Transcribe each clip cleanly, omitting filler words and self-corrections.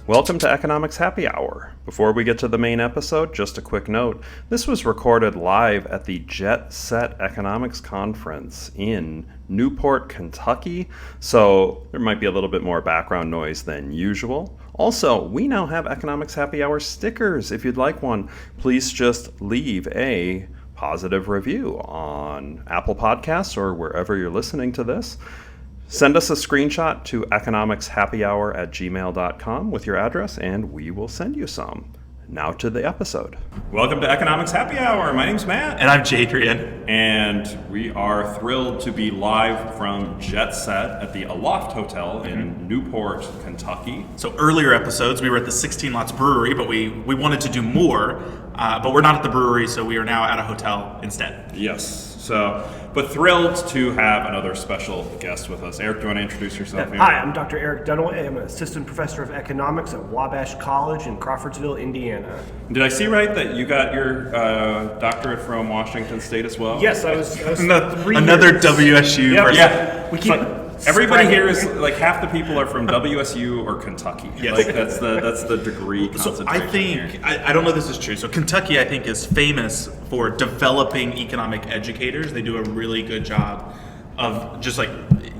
Welcome to Economics Happy Hour. Before we get to the main episode, just a quick note. This was recorded live at the Jet Set Economics Conference in Newport, Kentucky, so there might be a little bit more background noise than usual. Also, we now have Economics Happy Hour stickers. If you'd like one, please just leave a positive review on Apple Podcasts or wherever you're listening to this. Send us a screenshot to economicshappyhour@gmail.com with your address, and we will send you some. Now to the episode. Welcome to Economics Happy Hour. My name's Matt. And I'm Jadrian. And we are thrilled to be live from Jet Set at the Aloft Hotel in Newport, Kentucky. So earlier episodes, we were at the 16 Lots Brewery, but we wanted to do more, but we're not at the brewery, so we are now at a hotel instead. Yes. But thrilled to have another special guest with us. Eric, do you want to introduce yourself? Hi, I'm Dr. Eric Dunaway. I'm an assistant professor of economics at Wabash College in Crawfordsville, Indiana. Did I see right that you got your doctorate from Washington State as well? Yes, I was another WSU Yep. person. Yeah. We keep everybody here is like half the people are from WSU or Kentucky. Yes. Like that's the degree concentration. So I think, here. I don't know if this is true, so Kentucky I think is famous for developing economic educators. They do a really good job of just like,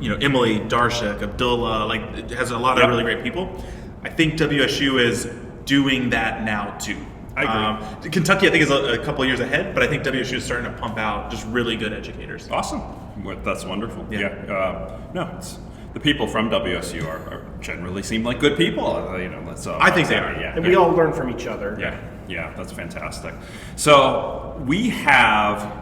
Emily, Darshak, Abdullah, like it has a lot of really great people. I think WSU is doing that now too. I agree. Kentucky I think is a couple of years ahead, but I think WSU is starting to pump out just really good educators. Awesome. Well, that's wonderful. Yeah. It's, the people from WSU are generally seem like good people. So I think they are. Yeah. And we all learn from each other. Yeah, that's fantastic. So we have,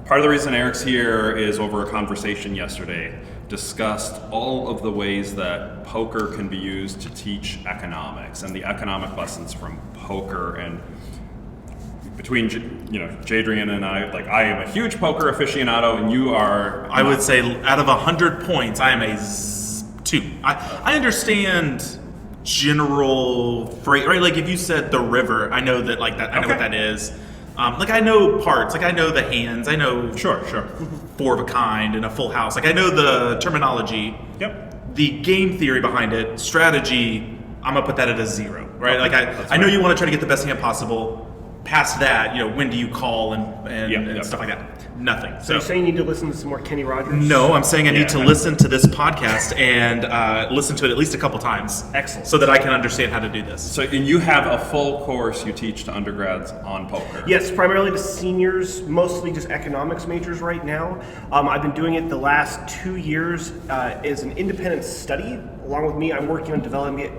part of the reason Eric's here is over a conversation yesterday, discussed all of the ways that poker can be used to teach economics and the economic lessons from poker. And between Jadrian and I am a huge poker aficionado, and you are. I would say out of 100 points, I am a 2. I understand general phrase, right? Like if you said the river, I know that that. I know what that is. I know parts. I know the hands. I know sure 4 of a kind and a full house. I know the terminology. Yep. The game theory behind it, strategy. I'm gonna put that at a 0, right? Okay, I know you want to try to get the best hand possible. Past that, when do you call and stuff like that? Nothing. So you're saying you need to listen to some more Kenny Rogers? No, I'm saying I need to listen to this podcast and listen to it at least a couple times. Excellent. So that I can understand how to do this. So, and you have a full course you teach to undergrads on poker. Yes, primarily to seniors, mostly just economics majors right now. I've been doing it the last 2 years as an independent study. Along with me, I'm working on developing it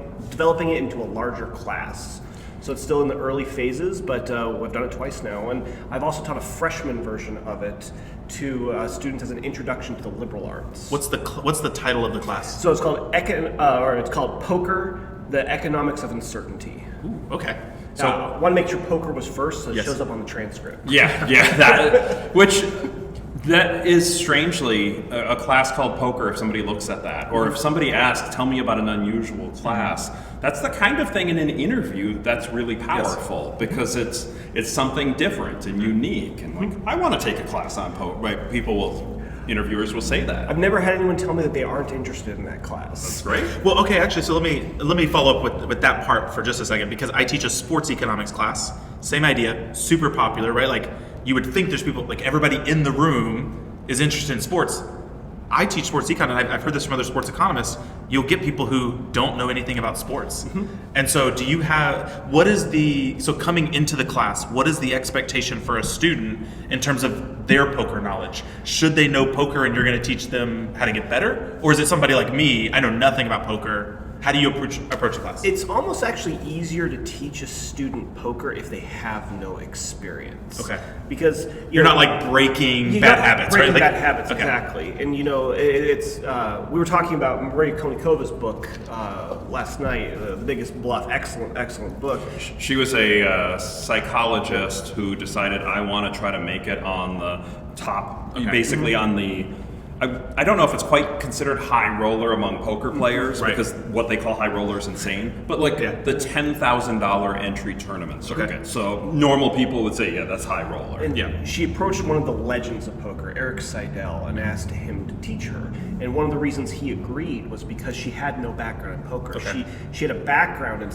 into a larger class. So it's still in the early phases, but I've done it twice now. And I've also taught a freshman version of it to students as an introduction to the liberal arts. What's the title of the class? So it's called Poker, the Economics of Uncertainty. Ooh, okay. So I want to make sure poker was first, so it shows up on the transcript. Yeah, that is strangely a class called poker if somebody looks at that. Or if somebody asks, tell me about an unusual class. That's the kind of thing in an interview that's really powerful because it's something different and unique. And I want to take a class on poker. Right? Interviewers will say that. I've never had anyone tell me that they aren't interested in that class. That's great. Well, okay, actually, so let me follow up with that part for just a second because I teach a sports economics class. Same idea, super popular, right? Like you would think there's people, like everybody in the room is interested in sports. I teach sports econ, and I've heard this from other sports economists. You'll get people who don't know anything about sports. And so coming into the class, what is the expectation for a student in terms of their poker knowledge? Should they know poker and you're going to teach them how to get better? Or is it somebody like me, I know nothing about poker, how do you approach the class? It's almost actually easier to teach a student poker if they have no experience. Okay. Because you're not like breaking bad habits, right? Bad habits, exactly. And it's we were talking about Maria Konikova's book last night, The Biggest Bluff. Excellent book. She was a psychologist who decided I want to try to make it on the top, basically on the I don't know if it's quite considered high roller among poker players, Right. because what they call high roller is insane. But like the $10,000 entry tournament circuit. Okay. So normal people would say, yeah, that's high roller. And she approached one of the legends of poker, Eric Seidel, and asked him to teach her. And one of the reasons he agreed was because she had no background in poker. Okay. She had a background in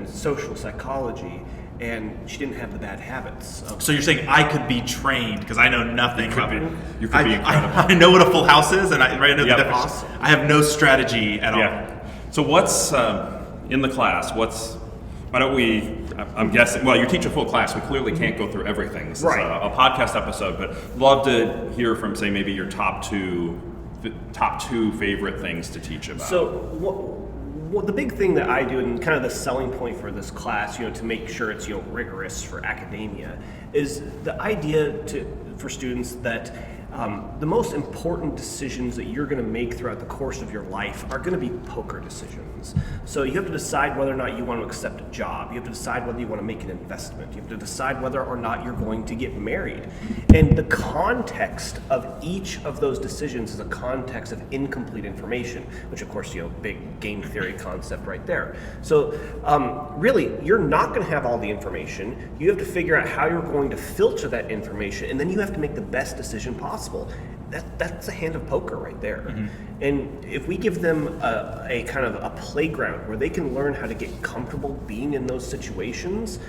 social psychology, and she didn't have the bad habits. So you're saying I could be trained because I know nothing about it. You could be incredible. I know what a full house is, and I know the Yep. definition. Awesome. I have no strategy at all. Yeah. So what's in the class? Why don't we? I'm guessing. Well, you teach a full class. We clearly can't go through everything. This is a podcast episode, but love to hear from, say, maybe your top two favorite things to teach about. So the big thing that I do, and kind of the selling point for this class, to make sure it's rigorous for academia, is the idea for students that the most important decisions that you're going to make throughout the course of your life are going to be poker decisions. So you have to decide whether or not you want to accept a job. You have to decide whether you want to make an investment. You have to decide whether or not you're going to get married. And the context of each of those decisions is a context of incomplete information, which of course, big game theory concept right there. So really, you're not going to have all the information. You have to figure out how you're going to filter that information, and then you have to make the best decision possible. That's a hand of poker right there. Mm-hmm. And if we give them a kind of a playground where they can learn how to get comfortable being in those situations,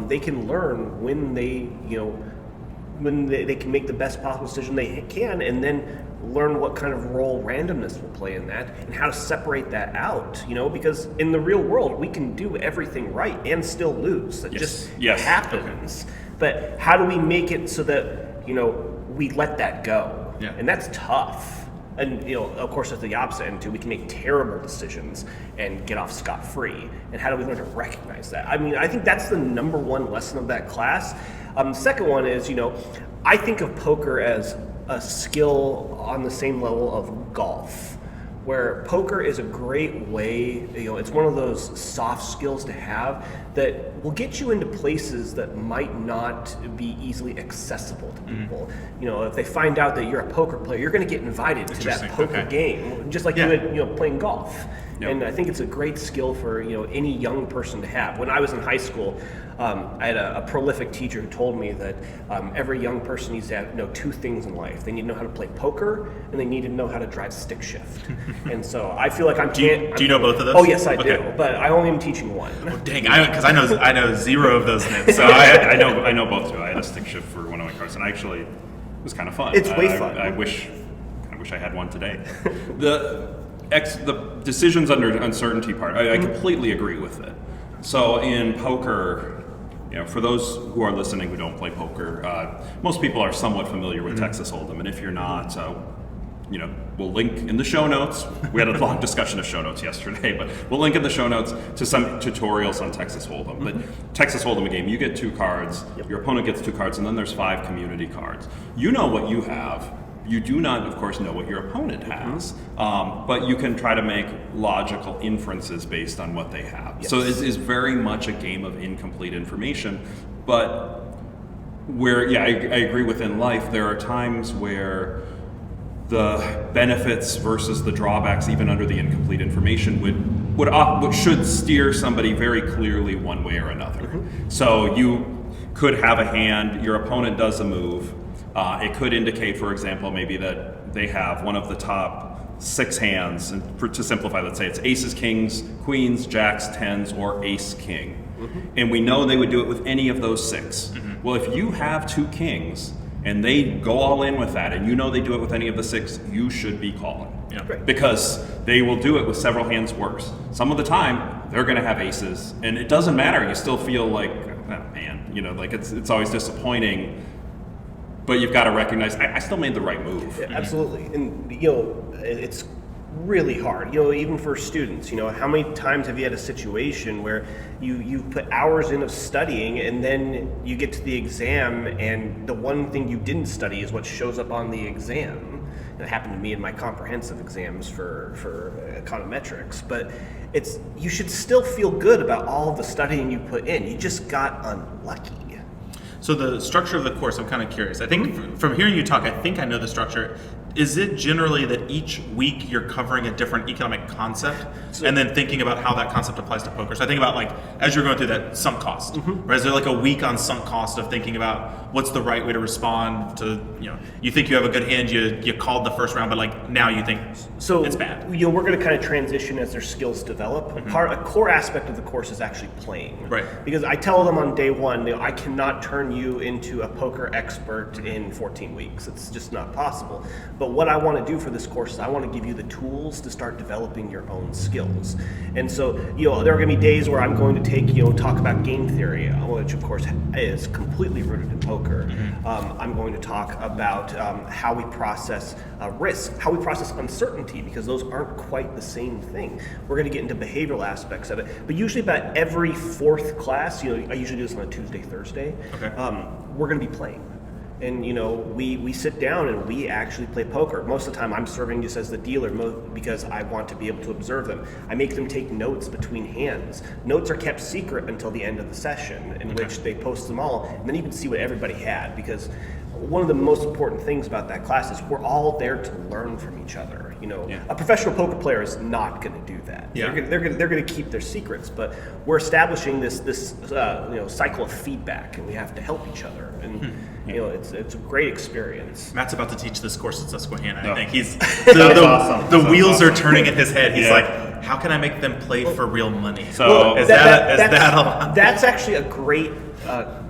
they can learn when they can make the best possible decision they can, and then learn what kind of role randomness will play in that and how to separate that out, because in the real world we can do everything right and still lose. That just happens. Okay. But how do we make it so that we let that go? Yeah. And that's tough. And of course, at the opposite end too, we can make terrible decisions and get off scot-free. And how do we learn to recognize that? I mean, I think that's the number one lesson of that class. The second one is, I think of poker as a skill on the same level of golf, where poker is a great way, it's one of those soft skills to have that will get you into places that might not be easily accessible to people. Mm-hmm. If they find out that you're a poker player, you're going to get invited to that poker game, just like you would, playing golf. Yep. And I think it's a great skill for any young person to have. When I was in high school, I had a prolific teacher who told me that every young person needs to have two things in life. They need to know how to play poker, and they need to know how to drive stick shift. And so I feel like Do you know both of those? Oh yes, I do. But I only am teaching one. Oh, dang, because I know zero of those myths. So I know both too. I had a stick shift for one of my cars, and actually, it was kind of fun. It's way fun. I wish I had one today. The decisions under uncertainty part, I completely agree with it. So in poker, for those who are listening who don't play poker, most people are somewhat familiar with Texas Hold'em, and if you're not, we'll link in the show notes. We had a long discussion of show notes yesterday, but we'll link in the show notes to some tutorials on Texas Hold'em. But Texas Hold'em, a game, you get 2 cards, your opponent gets 2 cards, and then there's 5 community cards. You know what you have. You do not, of course, know what your opponent has, but you can try to make logical inferences based on what they have. Yes. So it is very much a game of incomplete information, but I agree, within life, there are times where the benefits versus the drawbacks, even under the incomplete information, should steer somebody very clearly one way or another. Mm-hmm. So you could have a hand, your opponent does a move. It could indicate, for example, maybe that they have one of the top 6 hands, and to simplify, let's say it's aces, kings, queens, jacks, tens, or ace, king. Mm-hmm. And we know they would do it with any of those 6. Mm-hmm. Well, if you have 2 kings, and they go all in with that, and they do it with any of the 6, you should be calling. Yeah. Right. Because they will do it with several hands worse. Some of the time, they're going to have aces, and it doesn't matter. You still feel like, oh, man, it's always disappointing. But you've got to recognize, I still made the right move. Yeah, absolutely. And, it's really hard, even for students. How many times have you had a situation where you put hours in of studying, and then you get to the exam, and the one thing you didn't study is what shows up on the exam. It happened to me in my comprehensive exams for econometrics. But you should still feel good about all of the studying you put in. You just got unlucky. So the structure of the course, I'm kind of curious. I think from hearing you talk, I think I know the structure. is it generally that each week you're covering a different economic concept and then thinking about how that concept applies to poker? So I think about like, as you're going through that sunk cost, right? Is there like a week on sunk cost of thinking about what's the right way to respond to, you think you have a good hand, you called the first round, but like now you think it's bad. We're going to kind of transition as their skills develop. A core aspect of the course is actually playing. Right. Because I tell them on day one, I cannot turn you into a poker expert in 14 weeks. It's just not possible. But what I want to do for this course is I want to give you the tools to start developing your own skills. And so, there are going to be days where I'm going to talk about game theory, which of course is completely rooted in poker. I'm going to talk about how we process risk, how we process uncertainty, because those aren't quite the same thing. We're going to get into behavioral aspects of it. But usually about every fourth class, I usually do this on a Tuesday, Thursday, we're going to be playing. And we sit down and we actually play poker. Most of the time I'm serving just as the dealer because I want to be able to observe them. I make them take notes between hands. Notes are kept secret until the end of the session, in which they post them all, and then you can see what everybody had, because one of the most important things about that class is we're all there to learn from each other. A professional poker player is not going to do that. Yeah. They're going to keep their secrets, but we're establishing this cycle of feedback, and we have to help each other. And it's a great experience. Matt's about to teach this course at Susquehanna. No. I think he's awesome. The wheels are turning in his head. He's like, how can I make them play for real money? So that's actually a great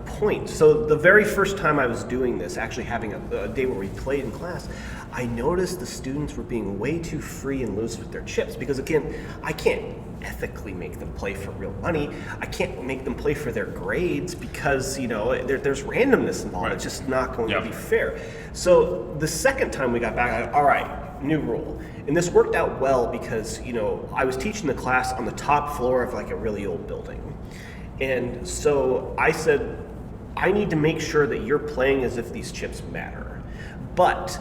point. So the very first time I was doing this, actually having a day where we played in class, I noticed the students were being way too free and loose with their chips, because again, I can't ethically make them play for real money. I can't make them play for their grades because there's randomness involved. Right. It's just not going to be fair. So the second time we got back, all right, new rule. And this worked out well because I was teaching the class on the top floor of like a really old building. And so I said, I need to make sure that you're playing as if these chips matter. But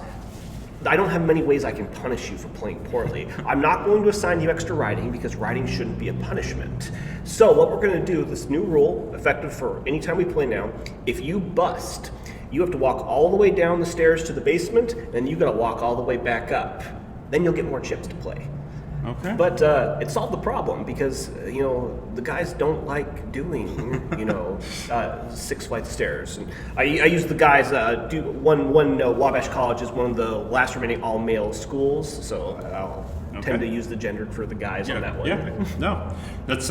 I don't have many ways I can punish you for playing poorly. I'm not going to assign you extra riding because riding shouldn't be a punishment. So what we're going to do, this new rule, effective for any time we play now, if you bust, you have to walk all the way down the stairs to the basement, and you got to walk all the way back up. Then you'll get more chips to play. Okay. But it solved the problem because the guys don't like doing 6 flights of stairs. And I use the guys. Wabash College is one of the last remaining all-male schools, so I'll tend to use the gender for the guys on that one. Yeah. No, that's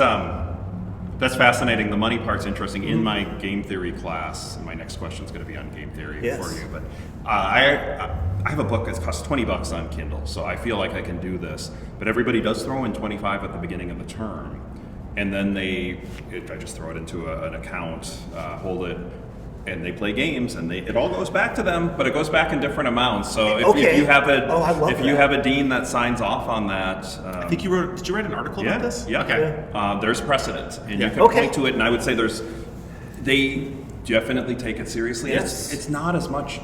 fascinating. The money part's interesting. In my game theory class, and my next question is going to be on game theory for you. But I have a book that costs $20 on Kindle, so I feel like I can do this. But everybody does throw in $25 at the beginning of the term, and then I just throw it into an account, hold it, and they play games, and it all goes back to them, but it goes back in different amounts. So if you have you have a dean that signs off on that, I think did you write an article about this? Yeah. Okay. There's precedent, and you can point to it, and I would say they definitely take it seriously. Yes. It's not as much.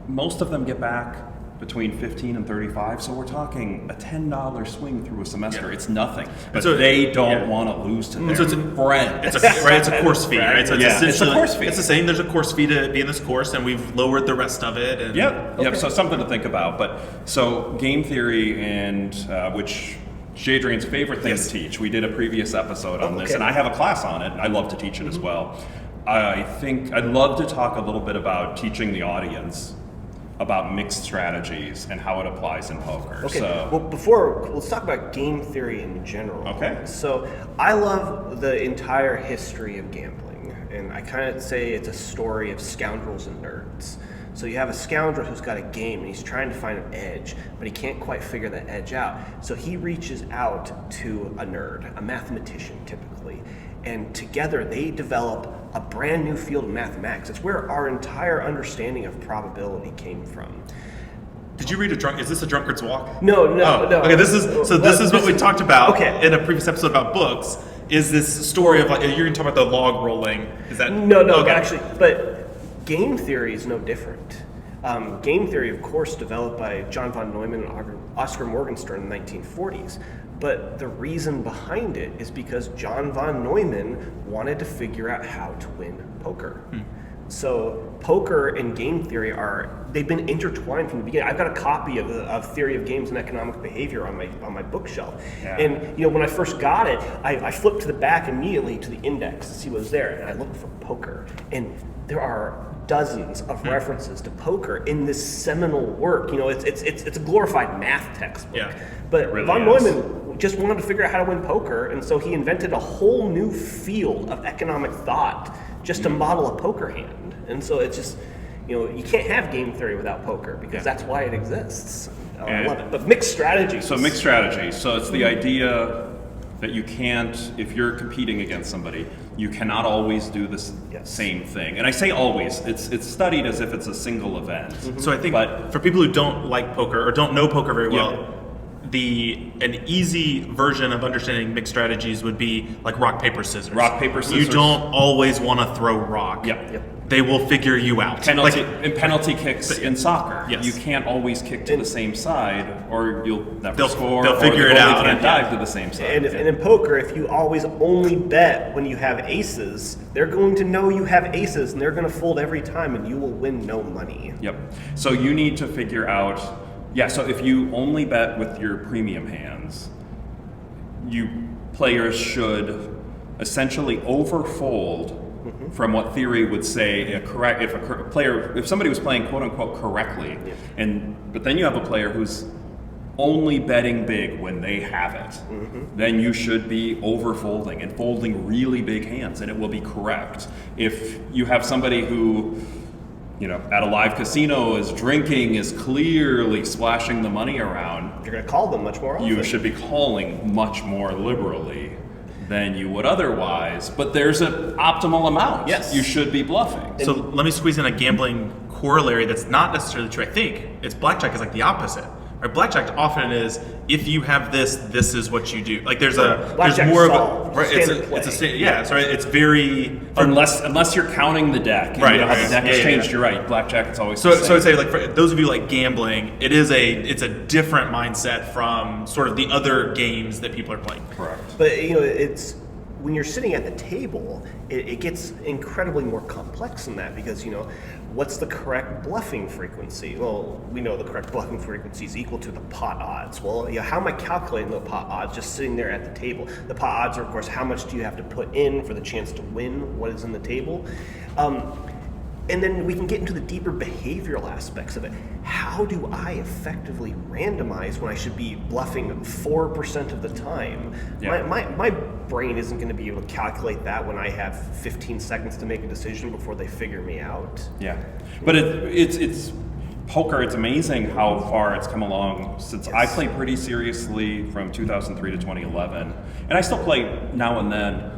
Most of them get back between 15 and 35, so we're talking a $10 swing through a semester. It's nothing, but they don't want to lose to their friends. It's a course fee, right? So it's a course fee. It's the same. There's a course fee to be in this course, and we've lowered the rest of it. And Yep. So something to think about. But so game theory, and which Jadrian's favorite thing to teach. We did a previous episode on this, and I have a class on it. I love to teach it as well. I think I'd love to talk a little bit about teaching the audience about mixed strategies and how it applies in poker. Okay. So, Let's talk about game theory in general. Okay. So I love the entire history of gambling, and I kind of say it's a story of scoundrels and nerds. So you have a scoundrel who's got a game and he's trying to find an edge, but he can't quite figure that edge out. So he reaches out to a nerd, a mathematician typically, and together they develop a brand new field of mathematics. It's where our entire understanding of probability came from. Did you read Is this a drunkard's walk? No. Okay, this is what we talked about in a previous episode about books. Is this story of you're going to talk about the log rolling? Is that actually, but game theory is no different. Game theory, of course, developed by John von Neumann and Oscar Morgenstern in the 1940s. But the reason behind it is because John von Neumann wanted to figure out how to win poker. So poker and game theory they've been intertwined from the beginning. I've got a copy of Theory of Games and Economic Behavior on my bookshelf. Yeah. And when I first got it, I flipped to the back immediately to the index to see what was there, and I looked for poker. And there are dozens of references to poker in this seminal work. It's a glorified math textbook. Yeah, but really von is. Neumann just wanted to figure out how to win poker, and so he invented a whole new field of economic thought just to model a poker hand. And so it's just, you can't have game theory without poker because that's why it exists. I love it. But mixed strategy. So mixed strategy. So it's the idea that you can't, if you're competing against somebody, you cannot always do the same thing. And I say always, it's studied as if it's a single event. So I think for people who don't like poker or don't know poker very well, an easy version of understanding mixed strategies would be like rock, paper, scissors. Rock, paper, scissors. You don't always want to throw rock. Yep. They will figure you out. Penalty kicks in soccer. Yes. You can't always kick to the same side, or you'll never score. They'll figure or it out. You can't dive to the same side. And in poker, if you always only bet when you have aces, they're going to know you have aces, and they're going to fold every time, and you will win no money. Yep. So you need to figure out. So if you only bet with your premium hands, players should essentially overfold from what theory would say if somebody was playing quote unquote correctly, but then you have a player who's only betting big when they have it, then you should be overfolding and folding really big hands, and it will be correct. If you have somebody who at a live casino is drinking, is clearly splashing the money around, You're going to call them much more often. you should be calling much more liberally than you would otherwise. But there's an optimal amount. Yes. You should be bluffing. So let me squeeze in a gambling corollary that's not necessarily true. I think it's blackjack is like the opposite. Right? Blackjack often is if you have this is what you do. Like there's more of a right. It's very Unless you're counting the deck. And right. You know how the deck is changed. Yeah. You're right. Blackjack is always So the same. I'd say for those of you like gambling, it's a different mindset from sort of the other games that people are playing. Correct. But it's when you're sitting at the table, it gets incredibly more complex than that because what's the correct bluffing frequency? Well, we know the correct bluffing frequency is equal to the pot odds. Well, how am I calculating the pot odds just sitting there at the table? The pot odds are, of course, how much do you have to put in for the chance to win what is in the table? And then we can get into the deeper behavioral aspects of it. How do I effectively randomize when I should be bluffing 4% of the time? Yeah. My brain isn't going to be able to calculate that when I have 15 seconds to make a decision before they figure me out. Yeah, but it's poker. It's amazing how far it's come along since I played pretty seriously from 2003 to 2011, and I still play now and then.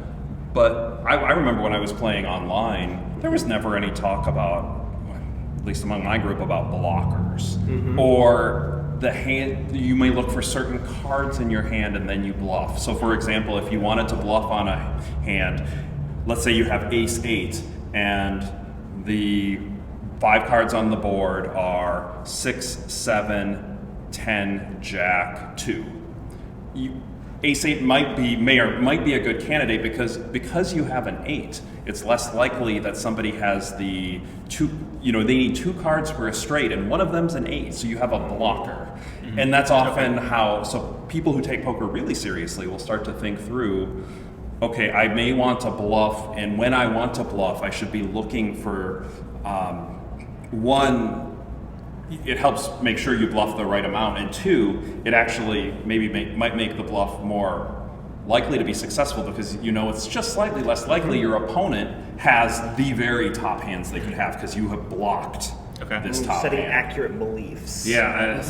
But I remember when I was playing online, there was never any talk about, at least among my group, about blockers or the hand. You may look for certain cards in your hand and then you bluff. So, for example, if you wanted to bluff on a hand, let's say you have ace 8 and the 5 cards on the board are 6, 7, 10, jack, 2. Ace 8 might be a good candidate because you have an 8. It's less likely that somebody has the 2. They need 2 cards for a straight, and one of them's an 8, so you have a blocker. And that's often how. So people who take poker really seriously will start to think through. Okay, I may want to bluff, and when I want to bluff, I should be looking for one. It helps make sure you bluff the right amount, and 2, it actually might make the bluff more likely to be successful because it's just slightly less likely your opponent has the very top hands they could have because you have blocked this top Setting hand. accurate beliefs. Yeah,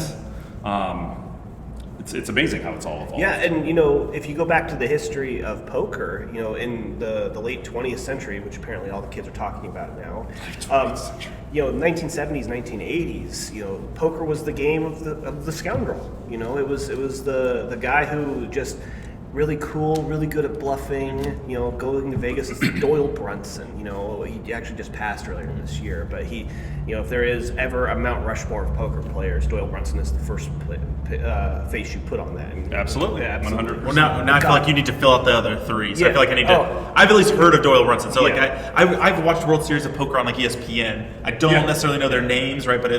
it's amazing how it's all evolved. Yeah, and if you go back to the history of poker, in the late 20th century, which apparently all the kids are talking about now, 1970s, 1980s, poker was the game of the scoundrel. It was the guy who just really cool, really good at bluffing. Going to Vegas is Doyle Brunson. He actually just passed earlier this year, but he, if there is ever a Mount Rushmore of poker players, Doyle Brunson is the first face you put on that. Absolutely, yeah, 100%. Well, now I feel like you need to fill out the other three. So I Yeah. feel like I need to. I've at least heard of Doyle Brunson. So Yeah. I've watched World Series of Poker on like ESPN. I don't necessarily know their names, right? But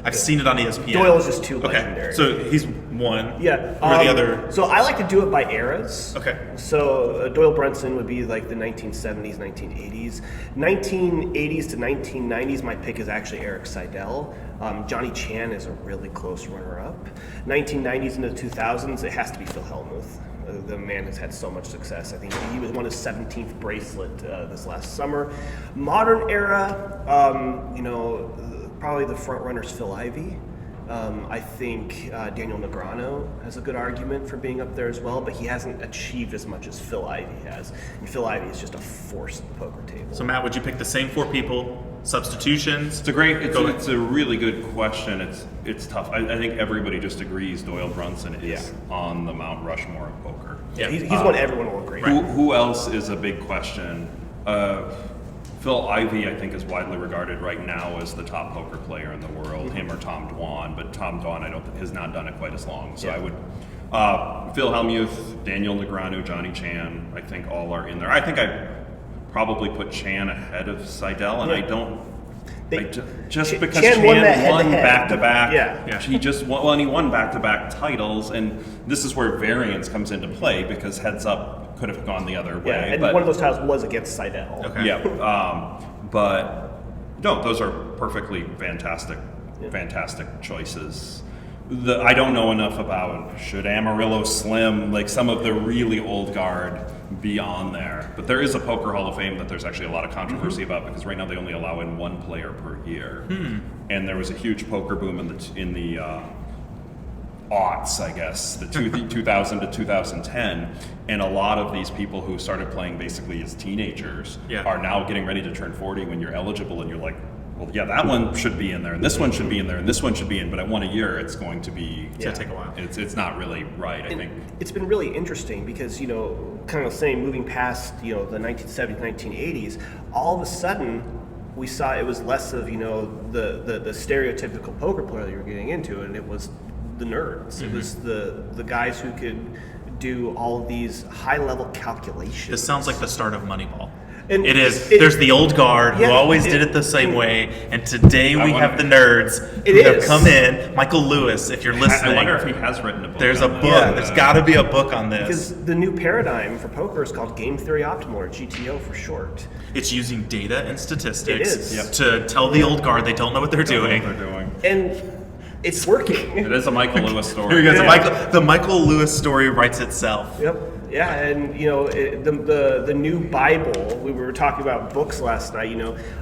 I've seen it on ESPN. Doyle is just too Okay, legendary. so he's one. Yeah. Who are the other? So I like to do it by eras. Okay. So Doyle Brunson would be like the 1970s, 1980s. 1980s to 1990s, my pick is actually Eric Seidel. Johnny Chan is a really close runner-up. 1990s into the 2000s, it has to be Phil Hellmuth. The man has had so much success. I think he won his 17th bracelet this last summer. Modern era, probably the front runner's Phil Ivey. I think Daniel Negreanu has a good argument for being up there as well, but he hasn't achieved as much as Phil Ivey has. And Phil Ivey is just a force at the poker table. So Matt, would you pick the same 4 people? Substitutions? It's a really good question. It's tough. I think everybody just agrees Doyle Brunson is on the Mount Rushmore of poker. Yeah. He's one everyone will agree. Who else is a big question? Phil Ivey, I think, is widely regarded right now as the top poker player in the world. Him or Tom Dwan, but Tom Dwan has not done it quite as long. So I would Phil Hellmuth, Daniel Negreanu, Johnny Chan. I think all are in there. I think I probably put Chan ahead of Seidel, and I don't. Just because Chan Chan won that won head-to-head. back-to-back, Yeah. he just won. He won back-to-back titles, and this is where variance comes into play because heads up could have gone the other way. Yeah, and but, one of those titles was against Seidel. Okay. yeah, but no, those are perfectly fantastic choices. I don't know enough about should Amarillo Slim, like some of the really old guard, be on there. But there is a Poker Hall of Fame that there's actually a lot of controversy about because right now they only allow in one player per year. And there was a huge poker boom in the aughts, I guess, the 2000 to 2010, and a lot of these people who started playing basically as teenagers are now getting ready to turn 40 when you're eligible, and you're like, well, yeah, that one should be in there, and this one should be in there, and this one should be in, but at one a year, it's going to be... It's going to take a while. It's not really right, I think. It's been really interesting because, kind of saying, moving past, the 1970s, 1980s, all of a sudden, we saw it was less of, the stereotypical poker player that you were getting into, and it was the nerds. It was the guys who could do all of these high-level calculations. This sounds like the start of Moneyball. And it is. There's the old guard who always did it the same way, and today we have the nerds who have come in. Michael Lewis, if you're listening. I wonder if he has written a book. There's a book. There's got to be a book on this. Because the new paradigm for poker is called Game Theory Optimal, or GTO for short. It's using data and statistics It is. to tell the old guard they don't know what they're doing. And it's working. It is a Michael Lewis story. Here you go. The Michael Lewis story writes itself. Yep. Yeah, and the new Bible. We were talking about books last night.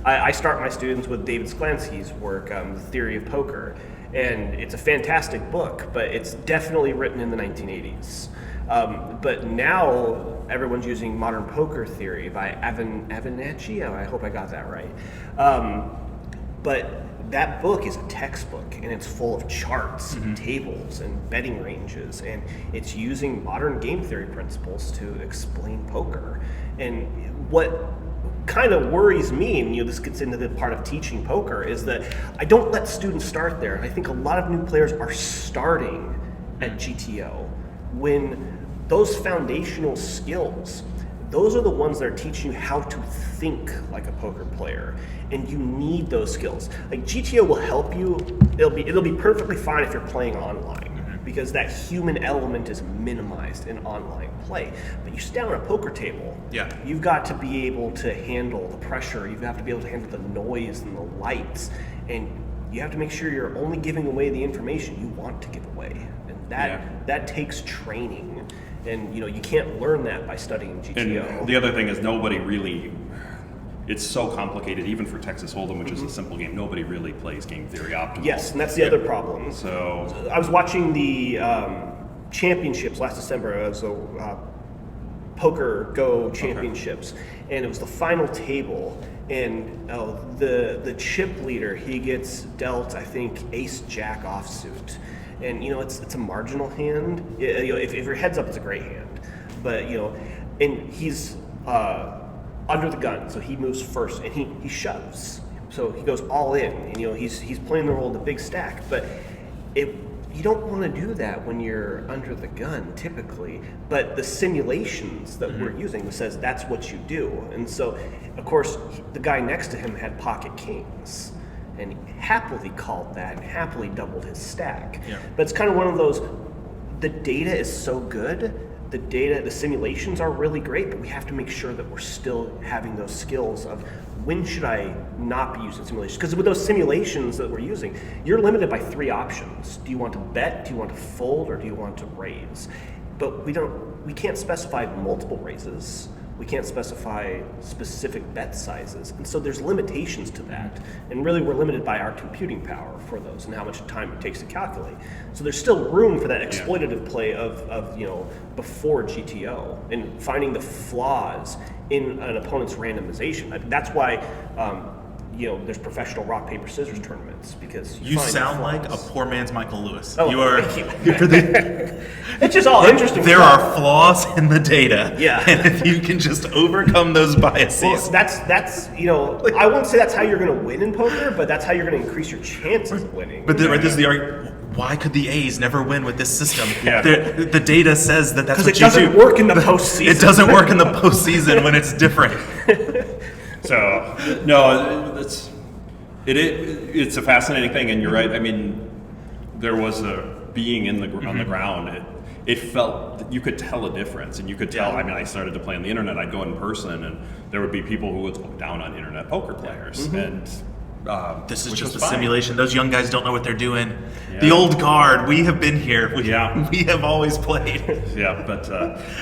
I start my students with David Sklansky's work, The Theory of Poker, and it's a fantastic book, but it's definitely written in the 1980s. But now everyone's using Modern Poker Theory by Avenatti. I hope I got that right. But that book is a textbook, and it's full of charts and tables and betting ranges, and it's using modern game theory principles to explain poker. And what kind of worries me, and this gets into the part of teaching poker, is that I don't let students start there. And I think a lot of new players are starting at GTO when those foundational skills, those are the ones that are teaching you how to think like a poker player, and you need those skills. Like GTO will help you. It'll be perfectly fine if you're playing online because that human element is minimized in online play. But you sit down at a poker table. You've got to be able to handle the pressure. You have to be able to handle the noise and the lights, and you have to make sure you're only giving away the information you want to give away, and that takes training. And you can't learn that by studying GTO. And the other thing is nobody really, it's so complicated, even for Texas Hold'em, which is a simple game, nobody really plays Game Theory Optimal. Yes, and that's the other problem. So I was watching the championships last December. It was Poker Go championships, and it was the final table, and the chip leader, he gets dealt, I think, ace jack offsuit. And it's a marginal hand. If your head's up, it's a great hand. but and he's under the gun, so he moves first, and he shoves. So he goes all in, and he's playing the role of the big stack. But you don't want to do that when you're under the gun, typically. But the simulations that we're using says that's what you do. And so, of course, the guy next to him had pocket kings, and he happily called that and happily doubled his stack. Yeah. But it's kind of one of those, the data is so good, the simulations are really great, but we have to make sure that we're still having those skills of when should I not be using simulations? Because with those simulations that we're using, you're limited by 3 options. Do you want to bet, do you want to fold, or do you want to raise? But we can't specify multiple raises. We can't specify specific bet sizes. And so there's limitations to that. And really we're limited by our computing power for those and how much time it takes to calculate. So there's still room for that exploitative play of before GTO and finding the flaws in an opponent's randomization. That's why there's professional rock, paper, scissors tournaments, because you sound like a poor man's Michael Lewis. Oh, you are. Thank you. It's just all interesting. There are flaws in the data. Yeah. And if you can just overcome those biases. Well, that's I won't say that's how you're going to win in poker, but that's how you're going to increase your chances of winning. But this is the argument. Why could the A's never win with this system? Yeah. The data says that's what you do. Because it doesn't work in the postseason. It doesn't work in the postseason when it's different. So no, it's a fascinating thing, and you're right. I mean, there was a being on the ground. It felt that you could tell a difference, and you could tell. I mean, I started to play on the internet. I'd go in person, and there would be people who would look down on internet poker players, and this is which just a was fine. simulation. Those young guys don't know what they're doing. Yeah. The old guard, we have been here. We have always played. Yeah, but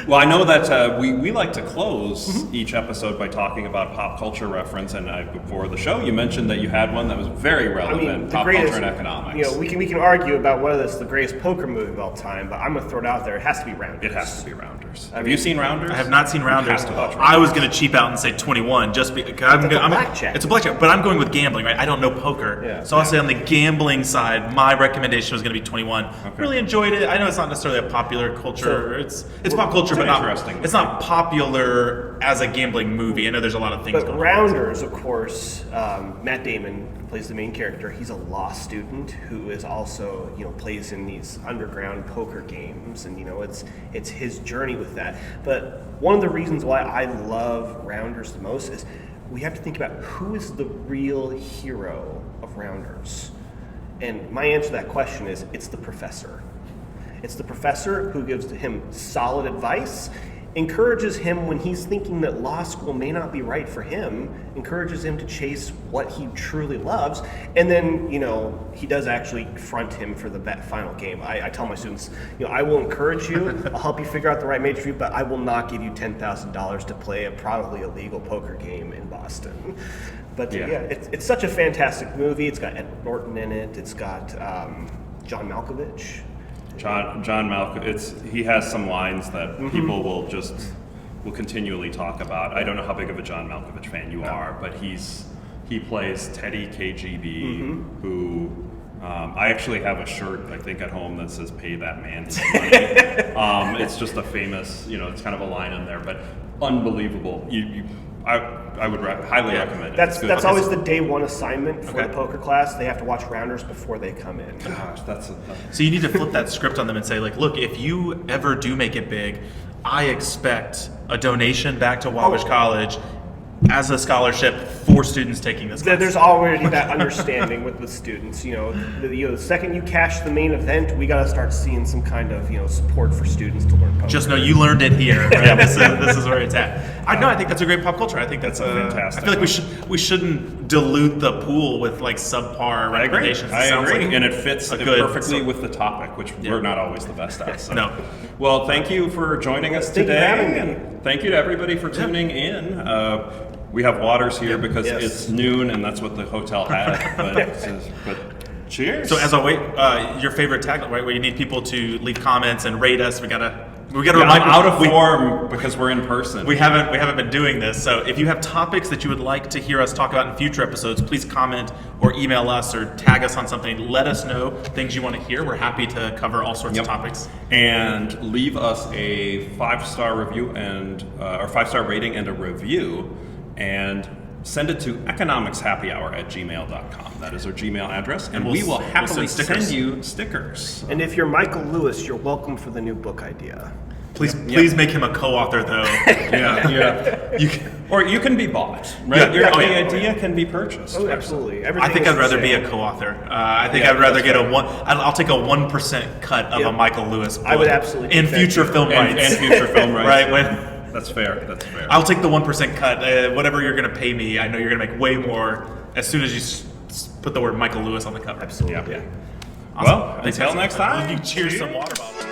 well, I know that we like to close each episode by talking about pop culture reference. And before the show, you mentioned that you had one that was very relevant. Pop culture and economics. We can argue about whether it's the greatest poker movie of all time, but I'm gonna throw it out there. It has to be Rounders. It has to be Rounders. Have you seen Rounders? I have not seen Rounders. You have to watch I was going to cheap out and say 21 just because blackjack. It's a blackjack, but I'm going with gambling, right? I don't know poker. Yeah. So I'll say on the gambling side, my recommendation was going to be 21. Okay. Really enjoyed it. I know it's not necessarily a popular culture. It's pop culture, but it's not popular as a gambling movie. I know there's a lot of things going on. But Rounders, of course, Matt Damon plays the main character. He's a law student who is also, plays in these underground poker games, and it's his journey with that. But one of the reasons why I love Rounders the most is we have to think about who is the real hero of Rounders. And my answer to that question is it's the professor. It's the professor who gives him solid advice, encourages him when he's thinking that law school may not be right for him, encourages him to chase what he truly loves, and then, he does actually front him for the final game. I tell my students, I will encourage you, I'll help you figure out the right major for you, but I will not give you $10,000 to play a probably illegal poker game in Boston. But it's such a fantastic movie. It's got Edward Norton in it. It's got John Malkovich. John Malkovich. He has some lines that people will continually talk about. I don't know how big of a John Malkovich fan you are, but he plays Teddy KGB, who I actually have a shirt I think at home that says "Pay that man his money." It's just a famous, it's kind of a line in there, but unbelievable. I would highly recommend it. That's always the day one assignment for the poker class. They have to watch Rounders before they come in. Gosh, so you need to flip that script on them and say, look, if you ever do make it big, I expect a donation back to Wabash College as a scholarship for students taking this class. There's already that understanding with the students. The second you cash the main event, we got to start seeing some kind of support for students to learn poker. Just know you learned it here. Right? This is where it's at. I think that's a great pop culture. I think that's fantastic. I feel like we shouldn't dilute the pool with subpar recommendations. I agree. And it fits perfectly with the topic, which we're not always the best at. So. No. Well, thank you for joining us today. Thank you for having me. Thank you to everybody for tuning in. We have waters here because it's noon, and that's what the hotel had. But cheers. So as always, your favorite tagline, right? Where you need people to leave comments and rate us. We gotta We got to I'm remind out of form because we're in person. We haven't been doing this. So if you have topics that you would like to hear us talk about in future episodes, please comment or email us or tag us on something. Let us know things you want to hear. We're happy to cover all sorts of topics. And leave us a 5-star review or 5-star rating and a review, and send it to economicshappyhour@gmail.com. That is our Gmail address, and we will happily send you stickers. And if you're Michael Lewis, you're welcome for the new book idea. Please make him a co-author, though. Or you can be bought, right? The idea can be purchased. Oh, absolutely. I think I'd rather be a co-author. I think I'd rather get I'll take a 1% cut of a Michael Lewis book. I would absolutely in future film rights. And future film rights. Right? That's fair. I'll take the 1% cut. Whatever you're going to pay me, I know you're going to make way more as soon as you put the word Michael Lewis on the cover. Absolutely. Yeah. Awesome. Well, until next time. Cheers some water bottles.